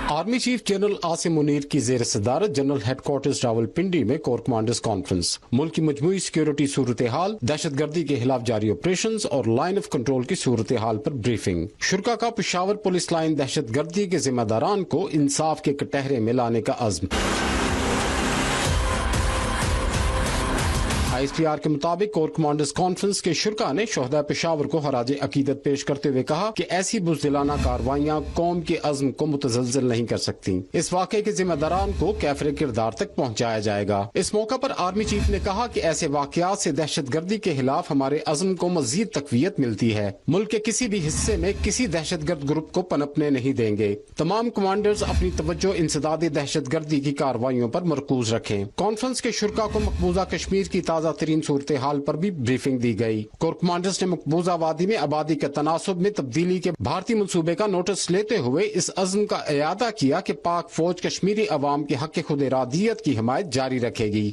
Army chief general Asim Munir की जेर सदारत जनरल हेडक्वार्टर्स रावलपिंडी में कोर कमांडर्स कॉन्फ्रेंस, मुल्क की मजमूई सिक्योरिटी सूरत हाल, दहशत गर्दी के खिलाफ जारी ऑपरेशन और लाइन ऑफ कंट्रोल की सूरत हाल पर ब्रीफिंग। शुरा का पेशावर पुलिस लाइन दहशत गर्दी के जिम्मेदारान को इंसाफ के कटहरे में लाने का अज़्म। ISPR के मुताबिक कोर कमांडर्स कॉन्फ्रेंस के शुरा ने शोहदा पेशावर को खराज अकीदत पेश करते हुए कहा कि ऐसी बुज़दिलाना कार्रवाइयां कौम के अज़्म को मुतज़लज़ल नहीं कर सकती। इस वाक़े के जिम्मेदारान को कैफरे किरदार तक पहुंचाया जाएगा। इस मौका पर आर्मी चीफ ने कहा कि ऐसे वाक़यात से दहशत गर्दी के खिलाफ हमारे अज़्म को मज़ीद तक़वियत मिलती है। मुल्क के किसी भी हिस्से में किसी दहशत गर्द ग्रुप को पनपने नहीं देंगे। तमाम कमांडर्स अपनी तवज्जो इंसदाद दहशत गर्दी की कार्रवाइयों पर मरकूज रखें। कॉन्फ्रेंस के शुरा को मकबूजा कश्मीर की ताज़ा तरीन सूरत हाल पर भी ब्रीफिंग दी गई। कोर कमांडर्स ने मकबूजा वादी में आबादी के तनासुब में तब्दीली के भारतीय मंसूबे का नोटिस लेते हुए इस अज़्म का इयादा किया कि पाक फौज कश्मीरी अवाम के हक खुद इरादियत की हिमायत जारी रखेगी।